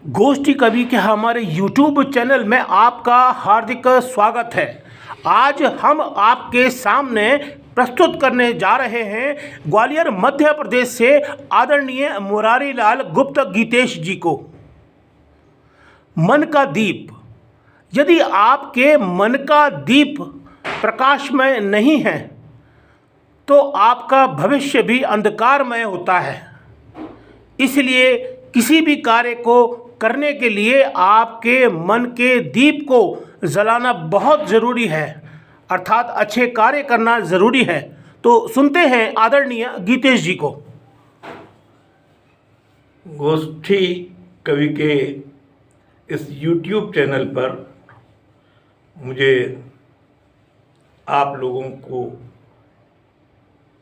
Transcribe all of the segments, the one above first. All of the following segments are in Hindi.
गोष्ठी कवि के हमारे YouTube चैनल में आपका हार्दिक स्वागत है। आज हम आपके सामने प्रस्तुत करने जा रहे हैं ग्वालियर मध्य प्रदेश से आदरणीय मुरारी लाल गुप्त गीतेश जी को। मन का दीप। यदि आपके मन का दीप प्रकाशमय नहीं है तो आपका भविष्य भी अंधकारमय होता है। इसलिए किसी भी कार्य को करने के लिए आपके मन के दीप को जलाना बहुत ज़रूरी है, अर्थात अच्छे कार्य करना ज़रूरी है। तो सुनते हैं आदरणीय गीतेश जी को। गोष्ठी कवि के इस YouTube चैनल पर मुझे आप लोगों को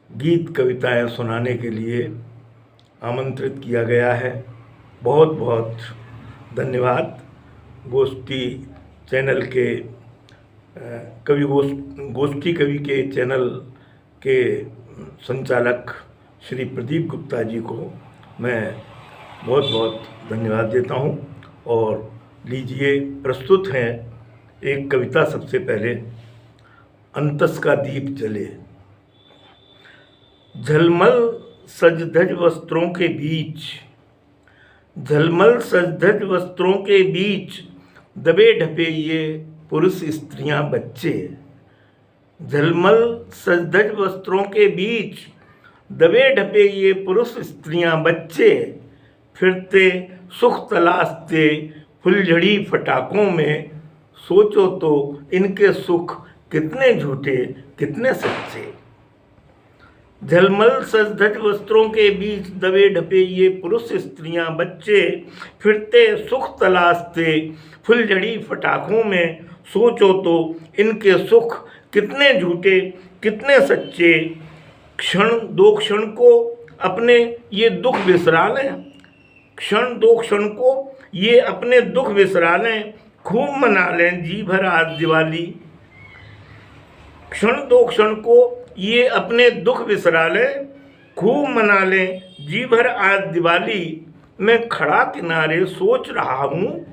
गीत कविताएं सुनाने के लिए आमंत्रित किया गया है। बहुत बहुत धन्यवाद। गोष्ठी चैनल के गोष्ठी कवि के चैनल के संचालक श्री प्रदीप गुप्ता जी को मैं बहुत बहुत धन्यवाद देता हूं। और लीजिए, प्रस्तुत है एक कविता। सबसे पहले, अंतस का दीप जले। झलमल सज धज वस्त्रों के बीच, झलमल सज धज वस्त्रों के बीच दबे ढपे ये पुरुष स्त्रियां बच्चे। झलमल सज धज वस्त्रों के बीच दबे ढपे ये पुरुष स्त्रियां बच्चे, फिरते सुख तलाशते फुलझड़ी फटाकों में। सोचो तो इनके सुख कितने झूठे कितने सच्चे। झलमल सज धज वस्त्रों के बीच दबे ढपे ये पुरुष स्त्रियां बच्चे, फिरते सुख तलाशते फुलझड़ी फटाकों में। सोचो तो इनके सुख कितने झूठे कितने सच्चे। क्षण दो क्षण को अपने ये दुख बिसरा लें, क्षण दो क्षण को ये अपने दुख बिसरा लें। खूब मना लें जी भर आज दिवाली। क्षण दो क्षण को ये अपने दुख बिसरा लें, खूब मना लें जी भर आज दिवाली। मैं खड़ा किनारे सोच रहा हूँ,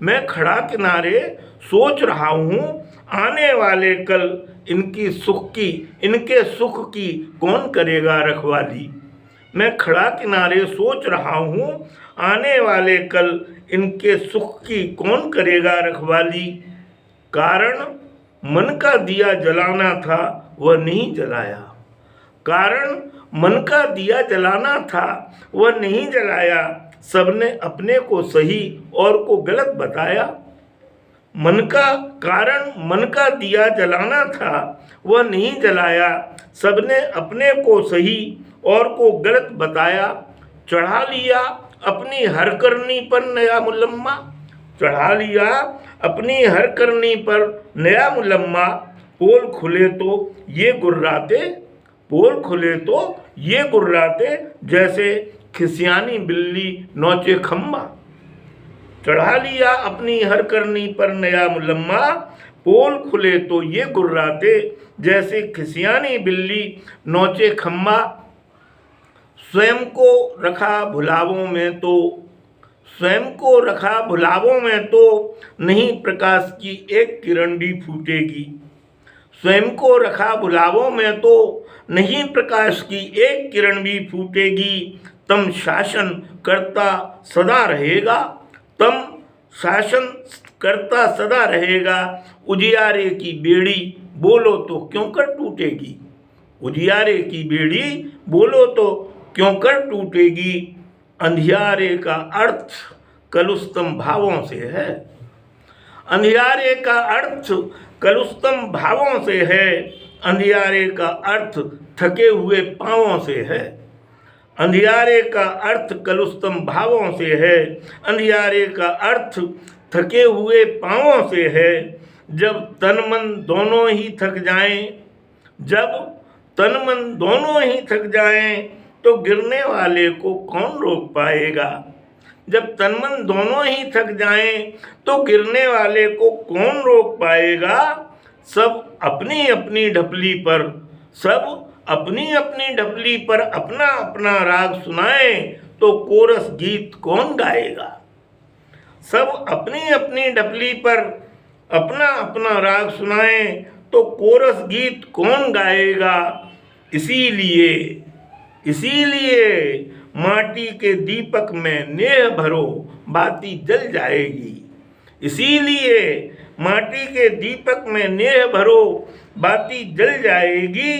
मैं खड़ा किनारे सोच रहा हूँ, आने वाले कल इनके सुख की कौन करेगा रखवाली। मैं खड़ा किनारे सोच रहा हूँ, आने वाले कल इनके सुख की कौन करेगा रखवाली। कारण मन का दिया जलाना था वह नहीं जलाया, कारण मन का दिया जलाना था वह नहीं जलाया। सबने अपने को सही और को गलत बताया। कारण मन का दिया जलाना था वह नहीं जलाया। सबने अपने को सही और को गलत बताया। चढ़ा लिया अपनी हर करनी पर नया मुलम्मा, चढ़ा लिया अपनी हर करनी पर नया मुलम्मा। पोल खुले तो ये गुर्राते, पोल खुले तो ये गुर्राते, जैसे खिसियानी बिल्ली नोचे खम्बा। चढ़ा लिया अपनी हर करनी पर नया मुलम्मा, पोल खुले तो ये गुर्राते, जैसे खिसियानी बिल्ली नोचे खम्बा। स्वयं को रखा भुलावों में तो, स्वयं को रखा भुलावों में तो नहीं प्रकाश की एक किरण भी फूटेगी। स्वयं को रखा भुलावों में तो नहीं प्रकाश की एक किरण भी फूटेगी। तम शासन करता सदा रहेगा, तम शासन करता सदा रहेगा। उजियारे की बेड़ी बोलो तो क्यों कर टूटेगी, उजियारे की बेड़ी बोलो तो क्यों कर टूटेगी। अंधियारे का अर्थ कलुषतम भावों से है, अंधियारे का अर्थ कलुषतम भावों से है। अंधियारे का अर्थ थके हुए पांवों से है, अंधियारे का अर्थ कलुषतम भावों से है। अंधियारे का अर्थ थके हुए पांवों से है। जब तन मन दोनों ही थक जाएं, जब तन मन दोनों ही थक जाएं, तो गिरने वाले को कौन रोक पाएगा। जब तन मन दोनों ही थक जाएं, तो गिरने वाले को कौन रोक पाएगा। सब अपनी अपनी ढपली पर, सब अपनी अपनी ढपली पर अपना अपना राग सुनाएं, तो कोरस गीत कौन गाएगा। सब अपनी अपनी ढपली पर अपना अपना राग सुनाएं तो कोरस गीत कौन गाएगा। इसीलिए माटी के दीपक में नेह भरो, बाती जल जाएगी। इसीलिए माटी के दीपक में नेह भरो, बाती जल जाएगी।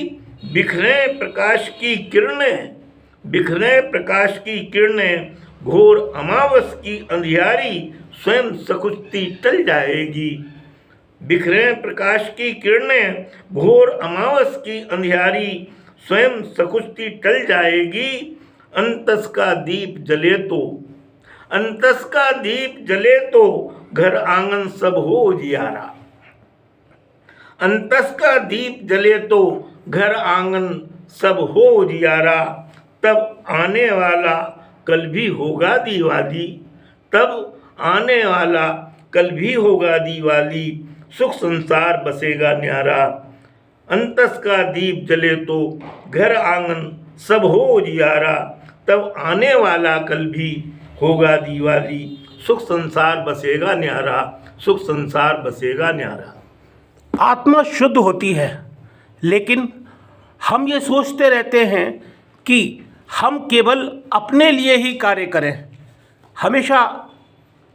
बिखरे प्रकाश की किरणें घोर अमावस की अंधियारी स्वयं सकुचती टल जाएगी। बिखरे प्रकाश की किरणें घोर अमावस की अंधियारी स्वयं सकुचती टल जाएगी। अंतस का दीप जले तो घर आंगन सब हो उजियारा। अंतस का दीप जले तो घर आंगन सब हो उजियारा। तब आने वाला कल भी होगा दिवाली, सुख संसार बसेगा न्यारा। अंतस का दीप जले तो घर आंगन सब हो उजियारा। तब आने वाला कल भी होगा दिवाली, सुख संसार बसेगा न्यारा। आत्मा शुद्ध होती है, लेकिन हम ये सोचते रहते हैं कि हम केवल अपने लिए ही कार्य करें। हमेशा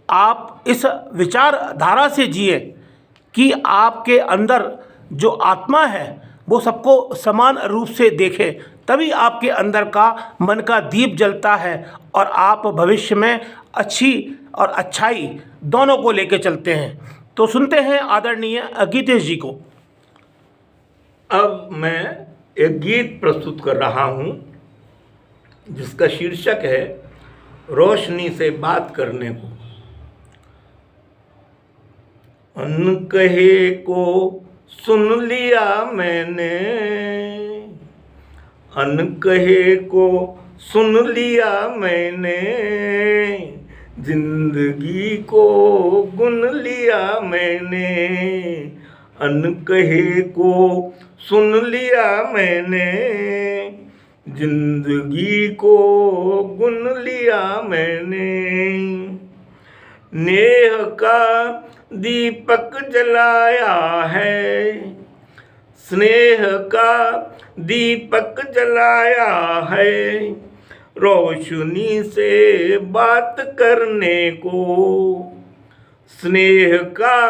आप इस विचारधारा से जिए कि आपके अंदर जो आत्मा है वो सबको समान रूप से देखे, तभी आपके अंदर का मन का दीप जलता है और आप भविष्य में अच्छी और अच्छाई दोनों को लेके चलते हैं। तो सुनते हैं आदरणीय गीतेश जी को। अब मैं एक गीत प्रस्तुत कर रहा हूँ जिसका शीर्षक है रोशनी से बात करने को। अनकहे को सुन लिया मैंने, अनकहे को सुन लिया मैंने, जिंदगी को गुन लिया मैंने। अनकहे को सुन लिया मैंने, जिंदगी को गुन लिया मैंने। नेह का दीपक जलाया है, स्नेह का दीपक जलाया है, रोशनी से बात करने को। स्नेह का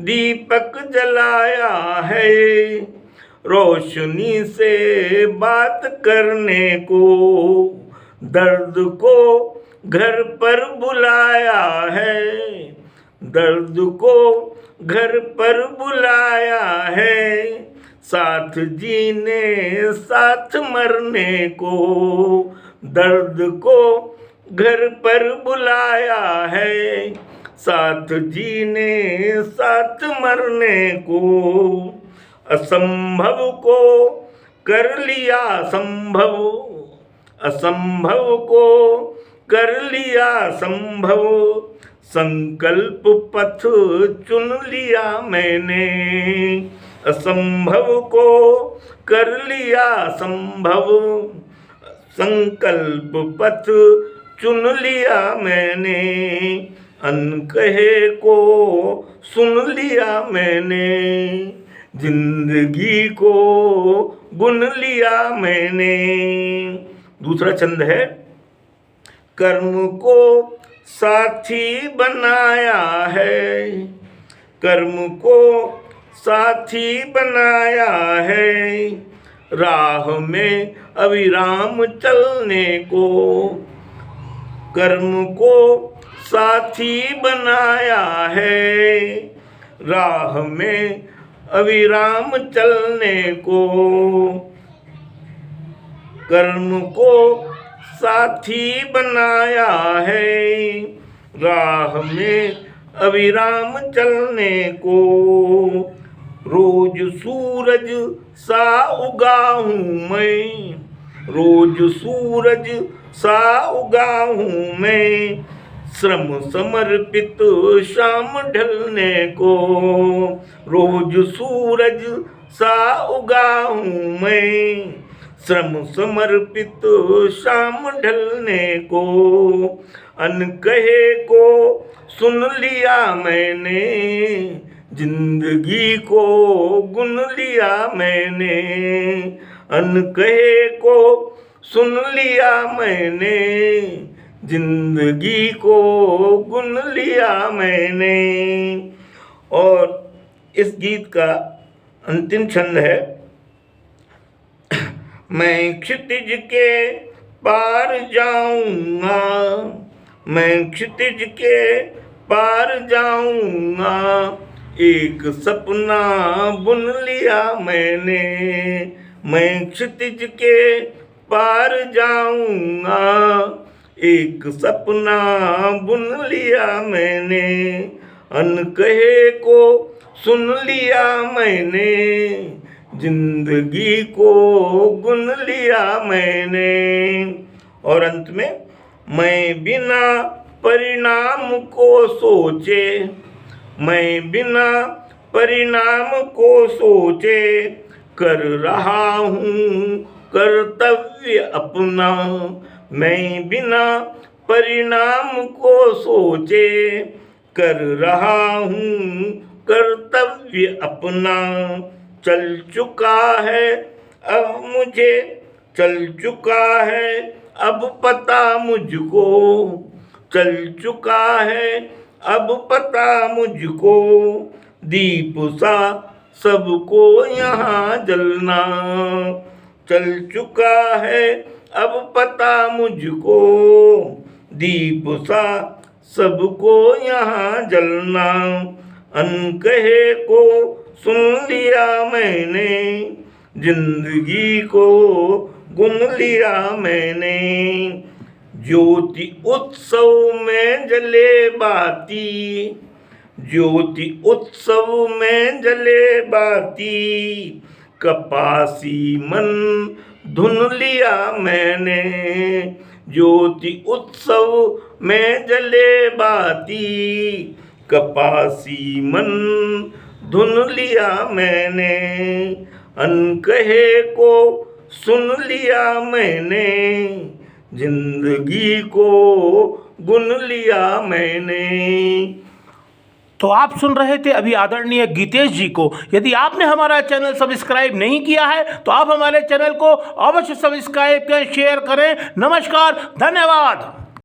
दीपक जलाया है, रोशनी से बात करने को। दर्द को घर पर बुलाया है, दर्द को घर पर बुलाया है, साथ जीने साथ मरने को। दर्द को घर पर बुलाया है, साथ जीने साथ मरने को। असंभव को कर लिया संभव, असंभव को कर लिया संभव, संकल्प पथ चुन लिया मैंने। असंभव को कर लिया संभव, संकल्प पथ चुन लिया मैंने। अनकहे को सुन लिया मैंने, जिंदगी को गुन लिया मैंने। दूसरा छंद है। कर्म को साथी बनाया है, कर्म को साथी बनाया है, राह में अविराम चलने को। कर्म को साथी बनाया है, राह में अविराम चलने को। कर्म को साथी बनाया है, राह में अविराम चलने को। रोज सूरज सा उगा हूँ मैं, रोज सूरज सा उगा हूँ मैं, श्रम समर्पित शाम ढलने को। रोज सूरज सा उगा हूँ मैं, श्रम समर्पित शाम ढलने को। अनकहे को सुन लिया मैंने, जिंदगी को गुन लिया मैंने, अनकहे को सुन लिया मैंने, जिंदगी को गुन लिया मैंने। और इस गीत का अंतिम छंद है, मैं क्षितिज के पार जाऊंगा, मैं क्षितिज के पार जाऊंगा, एक सपना बुन लिया मैंने, मैं क्षितिज के पार जाऊंगा, एक सपना बुन लिया मैंने, अनकहे को सुन लिया मैंने, जिंदगी को गुन लिया मैंने। और अंत में, मैं बिना परिणाम को सोचे, मैं बिना परिणाम को सोचे, कर रहा हूँ कर्तव्य अपना, मैं बिना परिणाम को सोचे, कर रहा हूँ कर्तव्य अपना। चल चुका है अब मुझे, चल चुका है अब पता मुझको, चल चुका है अब पता मुझको, दीप सा सबको यहाँ जलना, चल चुका है अब पता मुझको, दीप सा सबको यहाँ जलना, अनकहे को सुन लिया मैंने, जिंदगी को गुन लिया मैंने। ज्योति उत्सव में जले बाती, ज्योति उत्सव में जले बाती, कपासी मन धुन लिया मैंने, ज्योति उत्सव में जले बाती, कपासी मन धुन लिया मैंने, अनकहे को सुन लिया मैंने, जिंदगी को गुन लिया मैंने। तो आप सुन रहे थे अभी आदरणीय गीतेश जी को। यदि आपने हमारा चैनल सब्सक्राइब नहीं किया है तो आप हमारे चैनल को अवश्य सब्सक्राइब करें, शेयर करें। नमस्कार, धन्यवाद।